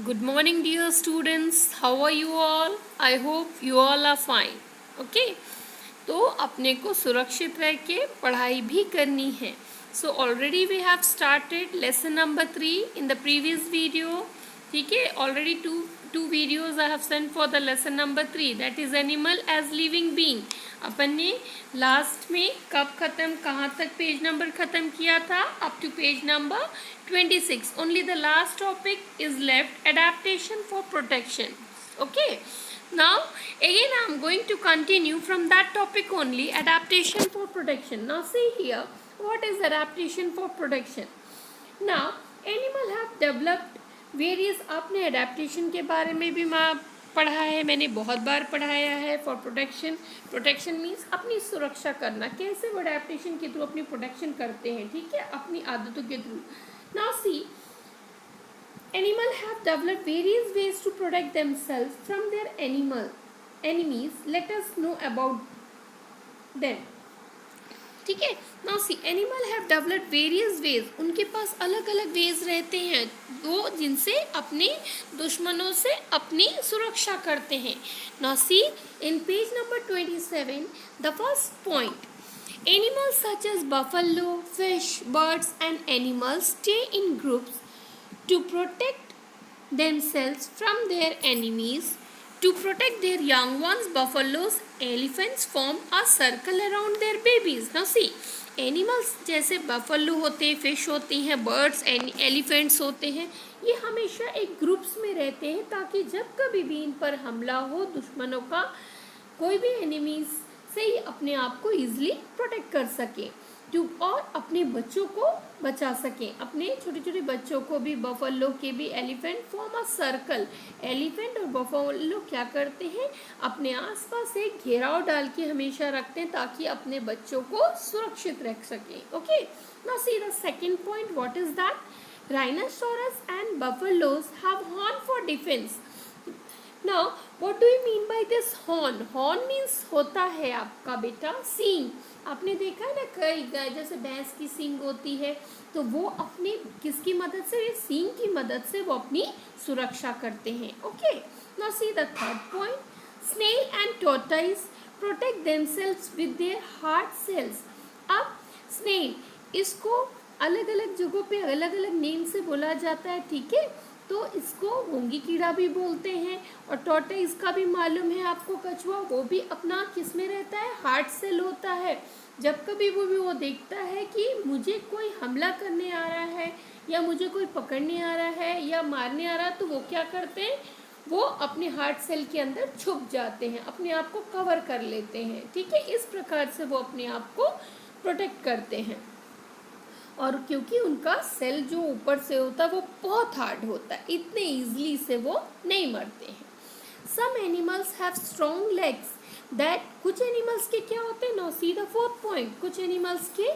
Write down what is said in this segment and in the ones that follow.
Good morning, dear students. How are you all? I hope you all are fine. Okay? तो अपने को सुरक्षित रह के पढ़ाई भी करनी है. So already we have started lesson number 3 in the previous video. ठीक है? Already two videos I have sent for the lesson number 3, that is animal as living being. अपन ने लास्ट में कब खत्म, कहाँ तक पेज नंबर खत्म किया था? Up to page number 26. Only the last topic is left, adaptation for protection. Okay, now again I am going to continue from that topic only, adaptation for protection. Now see here, what is adaptation for protection? Now animal have developed various, आपने adaptation के बारे में भी पढ़ा है, मैंने बहुत बार पढ़ाया है. फॉर प्रोटेक्शन, प्रोटेक्शन मीन्स अपनी सुरक्षा करना. कैसे वो अडेप्टेशन के थ्रू अपनी प्रोटेक्शन करते हैं, ठीक है, अपनी आदतों के through. Now see, animal have developed various ways to protect themselves from their enemies. Let us know about them. ठीक है. Now see, animal have developed various ways. उनके पास अलग अलग वेज रहते हैं वो जिनसे अपने दुश्मनों से अपनी सुरक्षा करते हैं. Now see, in page number 27, the first point, animals such as buffalo, fish, birds and animals stay in groups to protect themselves from their enemies. To protect their young ones, buffaloes, elephants form a circle around their babies. Now see, animals जैसे buffalo होते हैं, fish होती हैं, birds and elephants होते हैं, ये हमेशा एक ग्रुप्स में रहते हैं ताकि जब कभी भी इन पर हमला हो दुश्मनों का, कोई भी एनिमीज से ही अपने आप को ईजिली प्रोटेक्ट कर सके और अपने बच्चों को बचा सकें. अपने छोटे छोटे बच्चों को भी, बफलो के भी, elephant form a circle. Elephant और बफलो क्या करते हैं, अपने आसपास एक घेराव डाल के हमेशा रखते हैं ताकि अपने बच्चों को सुरक्षित रख सकें. Okay, now see the second point, what is that? Rhinoceros and buffaloes have horn for defence. Now, what do you mean by this horn? Horn means होता है आपका बेटा सींग. आपने देखा है ना, कई गाय जैसे भैंस की सींग होती है, तो वो अपने किसकी मदद से, सींग की मदद से वो अपनी सुरक्षा करते हैं. Okay, now see the third point, snail and tortoise protect themselves with their hard shells. अब स्नेल, इसको अलग अलग जगहों पे अलग अलग नेम से बोला जाता है, ठीक है. तो इसको घोंगी कीड़ा भी बोलते हैं, और टॉर्टोइस का भी मालूम है आपको, कछुआ, वो भी अपना किस में रहता है, हार्ट सेल होता है. जब कभी वो देखता है कि मुझे कोई हमला करने आ रहा है या मुझे कोई पकड़ने आ रहा है या मारने आ रहा है, तो वो क्या करते हैं, वो अपने हार्ट सेल के अंदर छुप जाते हैं, अपने आप को कवर कर लेते हैं. ठीक है, इस प्रकार से वो अपने आप को प्रोटेक्ट करते हैं. और क्योंकि उनका सेल जो ऊपर से होता है वो बहुत हार्ड होता है, इतने इजीली से वो नहीं मरते हैं. Some animals have strong legs that, कुछ एनिमल्स के क्या होते हैं, now see the fourth point, कुछ एनिमल्स के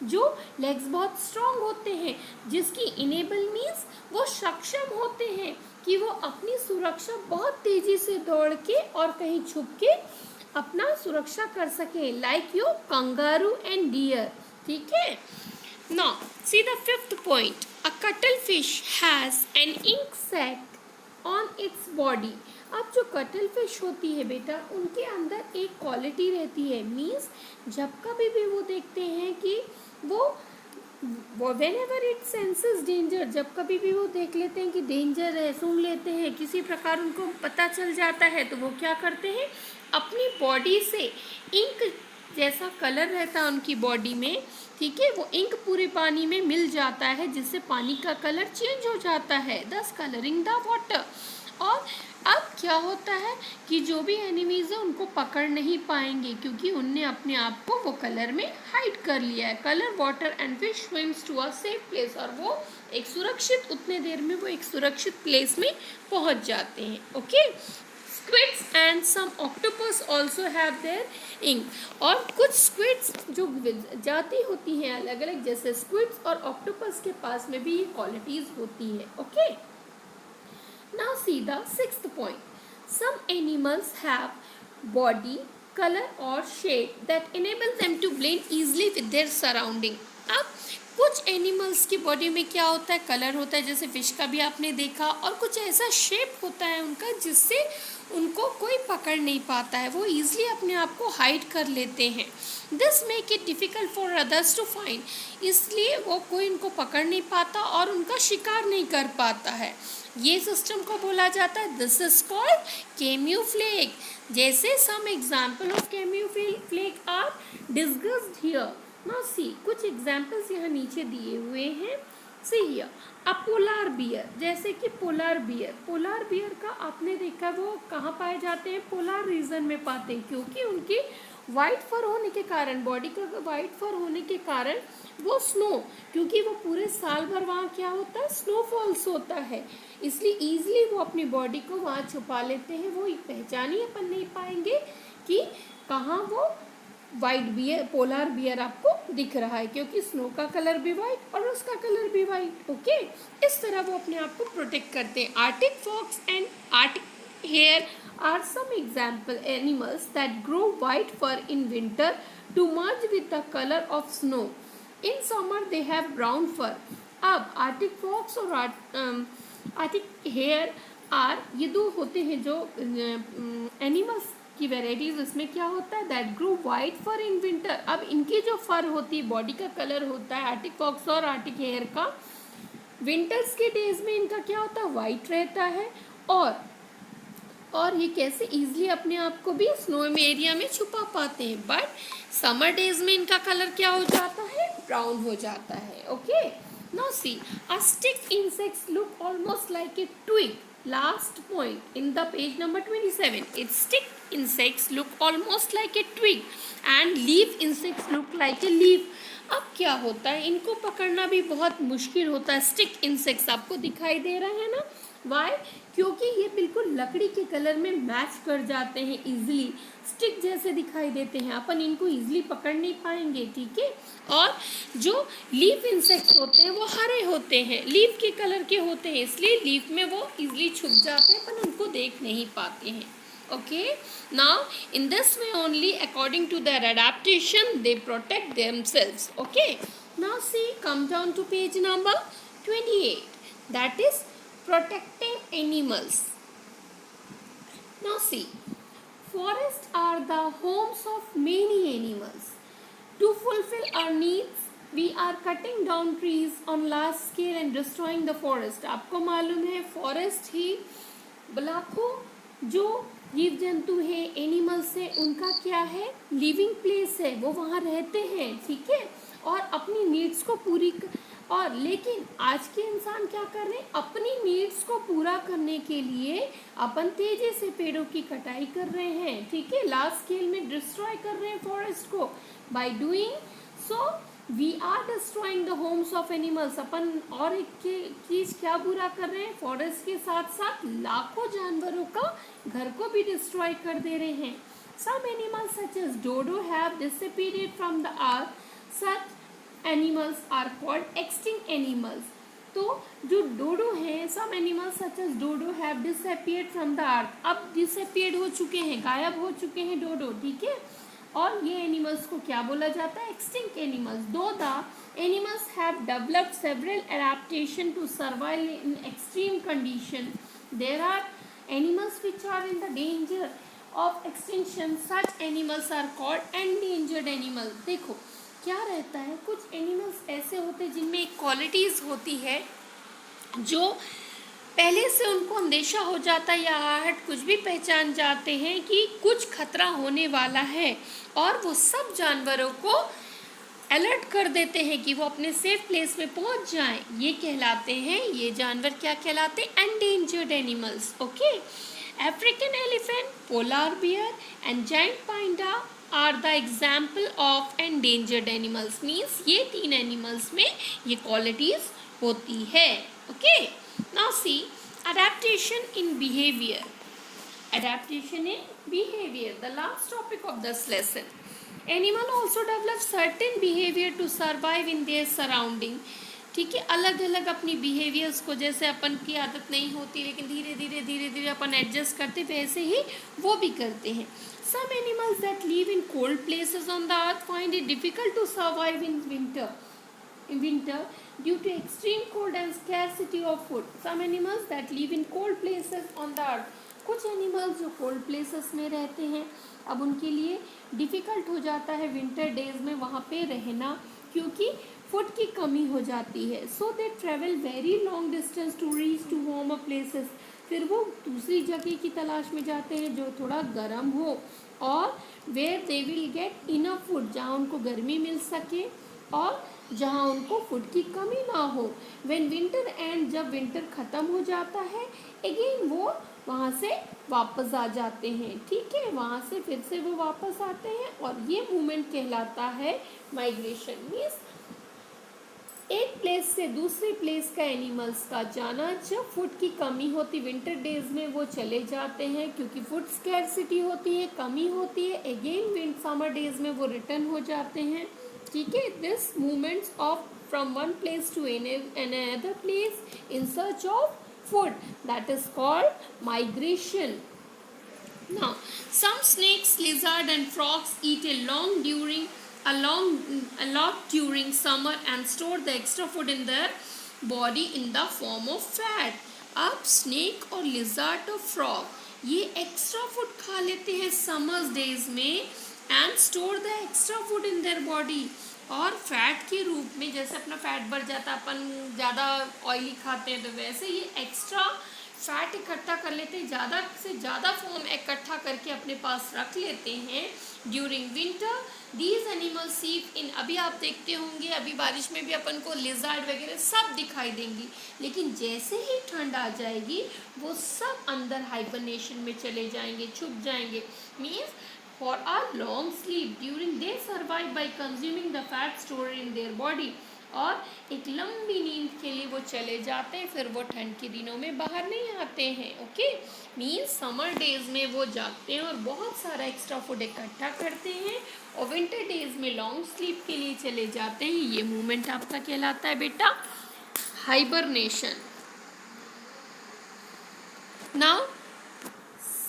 जो लेग्स बहुत स्ट्रॉन्ग होते हैं, जिसकी इनेबल मीन्स वो सक्षम होते हैं कि वो अपनी सुरक्षा बहुत तेजी से दौड़ के और कहीं छुप के अपना सुरक्षा कर सके, like your kangaroo and deer. ठीक है. Now, see the fifth point. A cuttlefish has an ink sac on its body. अब जो कटलफिश होती है बेटा, उनके अंदर एक क्वालिटी रहती है, मीन्स जब कभी भी वो देखते हैं कि वो whenever it senses danger, जब कभी भी वो देख लेते हैं कि डेंजर है, सुन लेते हैं, किसी प्रकार उनको पता चल जाता है, तो वो क्या करते हैं, अपनी बॉडी से इंक जैसा कलर रहता है उनकी बॉडी में, ठीक है, वो इंक पूरे पानी में मिल जाता है जिससे पानी का कलर चेंज हो जाता है, दस कलरिंग द वाटर. और अब क्या होता है कि जो भी एनिमीज है उनको पकड़ नहीं पाएंगे क्योंकि उनने अपने आप को वो कलर में हाइड कर लिया है. Colour water and fish swims to a safe place, और वो एक सुरक्षित, उतने देर में वो एक सुरक्षित प्लेस में पहुंच जाते हैं. Okay, squids and some octopus also have their ink. और कुछ squids जो जाति होती हैं अलग अलग, जैसे squids और octopus के पास में भी ये qualities होती है. ओके, now see the sixth point. Some animals have body, color or shape that enable them to blend easily with their surrounding. अब कुछ एनिमल्स की बॉडी में क्या होता है, कलर होता है, जैसे फिश का भी आपने देखा, और कुछ ऐसा शेप होता है उनका जिससे उनको कोई पकड़ नहीं पाता है, वो ईजिली अपने आप को हाइड कर लेते हैं। This make it difficult for others to find, इसलिए वो कोई उनको पकड़ नहीं पाता और उनका शिकार नहीं कर पाता है। ये सिस्टम को बोला जाता है, दिस इज कॉल्ड कैम्यूफ्लेग। जैसे some example of camouflage are discussed here. Now see, कुछ एग्जाम्पल्स यहाँ नीचे दिए हुए हैं। See here a polar bear, जैसे कि पोलार बियर का आपने देखा वो कहाँ पाए जाते हैं, पोलार रीजन में पाते हैं, क्योंकि उनकी वाइट फर होने के कारण, बॉडी का वाइट फर होने के कारण वो स्नो, क्योंकि वो पूरे साल भर वहाँ क्या होता है, स्नोफॉल्स होता है, इसलिए ईजिली वो अपनी बॉडी को वहाँ छुपा लेते हैं। वो पहचान ही अपन नहीं पाएंगे कि कहाँ वो वाइट बियर, पोलार बियर आपको दिख रहा है, क्योंकि स्नो का कलर भी वाइट और उसका कलर भी वाइट। ओके, इस तरह वो अपने आप को प्रोटेक्ट करते हैं। Arctic fox and arctic hare are some example animals that grow white fur in winter to merge with the color of snow. In summer they have brown fur. अब Arctic fox और Arctic hair are, ये दो होते हैं जो animals की varieties. इसमें क्या होता है, that grow white fur in winter. अब इनकी जो फर होती है, बॉडी का कलर होता है आर्टिक फॉक्स और आर्टिक हेयर का, विंटर्स के डेज में इनका क्या होता है, वाइट रहता है, और ये कैसे ईजिली अपने आप को भी स्नो में एरिया में छुपा पाते हैं। बट समर डेज में इनका कलर क्या हो जाता है, ब्राउन हो जाता है। Okay, now see, a stick insects look almost like a twig. Last point in the page number 27, it stick insects look almost like a twig and leaf insects look like a leaf. अब क्या होता है, इनको पकड़ना भी बहुत मुश्किल होता है। स्टिक इंसेक्ट्स आपको दिखाई दे रहे हैं ना, वाई, क्योंकि ये बिल्कुल लकड़ी के कलर में मैच कर जाते हैं, इजीली स्टिक जैसे दिखाई देते हैं, अपन इनको इजीली पकड़ नहीं पाएंगे। ठीक है, और जो लीफ इंसेक्ट्स होते हैं वो हरे होते हैं, लीफ के कलर के होते हैं, इसलिए लीफ में वो इजीली छुप जाते हैं, अपन उनको देख नहीं पाते हैं। Okay, now in this way only, according to their adaptation, they protect themselves. Okay, now see, come down to page number 28, that is protecting animals. Now see, forests are the homes of many animals. To fulfill our needs, we are cutting down trees on large scale and destroying the forest. आपको मालूम है, forest ही लाखों जो जीव जंतु है, animals है, उनका क्या है, लिविंग प्लेस है, वो वहाँ रहते हैं। ठीक है, और अपनी नीड्स को पूरी और लेकिन आज के इंसान क्या कर रहे हैं, अपनी नीड्स को पूरा करने के लिए अपन तेजी से पेड़ों की कटाई कर रहे हैं। ठीक है, लार्ज स्केल में डिस्ट्रॉय कर रहे हैं फॉरेस्ट को। By doing so we are destroying the homes of animals. अपन और एक चीज़ क्या बुरा कर रहे हैं, फॉरेस्ट के साथ साथ लाखों जानवरों का घर को भी डिस्ट्रॉय कर दे रहे हैं। Some animals such as dodo have disappeared from the earth, such animals are called extinct animals. तो जो डोडो हैं, some animals such as dodo have disappeared from the earth, अब डिसअपीयर्ड हो चुके हैं, गायब हो चुके हैं डोडो। ठीक है, और ये एनिमल्स को क्या बोला जाता है, extinct animals. Though the animals have developed several adaptation to survive in extreme condition, there are animals which are in the danger of extinction, such animals are called endangered animal. देखो क्या रहता है, कुछ एनिमल्स ऐसे होते हैं जिनमें एक क्वालिटीज़ होती है जो पहले से उनको अंदेशा हो जाता है या आहट कुछ भी पहचान जाते हैं कि कुछ खतरा होने वाला है, और वो सब जानवरों को अलर्ट कर देते हैं कि वो अपने सेफ प्लेस में पहुंच जाएं। ये कहलाते हैं, ये जानवर क्या कहलाते हैं, endangered animals. Okay, African elephant, polar bear and giant panda are the example of endangered animals. Means ये तीन एनिमल्स में ये क्वालिटीज होती है। ओके, now see, adaptation in behavior. Adaptation in behavior, the last topic of this lesson. Animal also develop certain behavior to survive in their surrounding. ठीक है, अलग अलग अपनी बिहेवियर्स को, जैसे अपन की आदत नहीं होती लेकिन धीरे धीरे अपन एडजस्ट करते, वैसे ही वो भी करते हैं। Some animals that live in cold places on the earth find it difficult to survive in winter. in winter due to extreme cold and scarcity of food. Some animals that live in cold places on the earth. कुछ animals जो cold places में रहते हैं, अब उनके लिए difficult हो जाता है विंटर डेज में वहाँ पे रहना, क्योंकि फूड की कमी हो जाती है. So they travel very long distance to reach to warmer places. फिर वो दूसरी जगह की तलाश में जाते हैं जो थोड़ा गर्म हो, और where they will get enough food, जहाँ उनको गर्मी मिल सके और जहाँ उनको फूड की कमी ना हो. व्हेन विंटर एंड, जब विंटर ख़त्म हो जाता है, अगेन वो वहाँ से वापस आ जाते हैं. ठीक है, वहाँ से फिर से वो वापस आते हैं, और ये मूवमेंट कहलाता है माइग्रेशन. मीन्स एक प्लेस से दूसरे प्लेस का एनिमल्स का जाना. जब फूड की कमी होती विंटर डेज में वो चले जाते हैं, क्योंकि फूड स्कैरसिटी होती है, कमी होती है. अगेन समर डेज में वो रिटर्न हो जाते हैं. ठीक है, this movements of from one place to another place in search of food, that is called migration. Now, some snakes, lizard and frogs eat a lot during summer and store the extra food in their body in the form of fat. अब snake और lizard और frog ये extra food खा लेते हैं summers days में and store the extra food in their body. और fat के रूप में, जैसे अपना फैट बढ़ जाता है, अपन ज़्यादा ऑयली खाते हैं, तो वैसे ये एक्स्ट्रा फैट इकट्ठा कर लेते हैं, ज़्यादा से ज़्यादा फॉर्म इकट्ठा करके अपने पास रख लेते हैं ड्यूरिंग विंटर. दीज एनिमल सीप इन, अभी आप देखते होंगे अभी बारिश में भी अपन को लिजर्ड वगैरह सब दिखाई देंगी, लेकिन जैसे ही ठंड आ जाएगी वो सब अंदर हाइबरनेशन में चले जाएंगे, छुप जाएंगे. Means for a long sleep during they survive by consuming the fat stored in their body. और एक लंबी नींद के लिए वो चले जाते हैं, फिर वो ठंड के दिनों में बाहर नहीं आते हैं. ओके, मीन्स समर डेज में वो जागते हैं और बहुत सारा एक्स्ट्रा फूड इकट्ठा करते हैं, और विंटर डेज में लॉन्ग स्लीप के लिए चले जाते हैं. ये मूवमेंट आपका कहलाता है बेटा hibernation. Now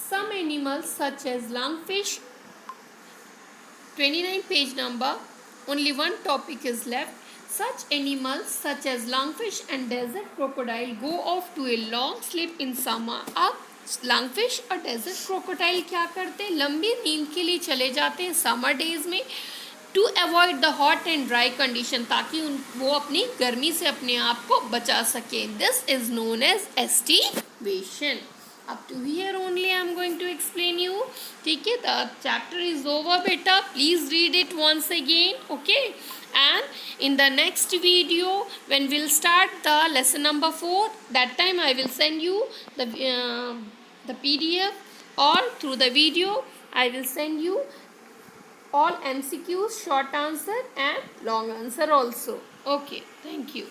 some animals such as lungfish, 29 page number, only one topic is left. Such animals such as lungfish and desert crocodile go off to a long sleep in summer. अब lungfish और desert crocodile क्या करते हैं, लंबी नींद के लिए चले जाते हैं समर डेज में to avoid the hot and dry condition, ताकि वो अपनी गर्मी से अपने आप को बचा सके. This is known as aestivation. Up to here only I am going to explain you. ठीक है, the chapter is over beta. Please read it once again. Okay, and in the next video when we'll start the lesson number 4, that time I will send you the PDF, or through the video I will send you all MCQs, short answer and long answer also. Okay, thank you.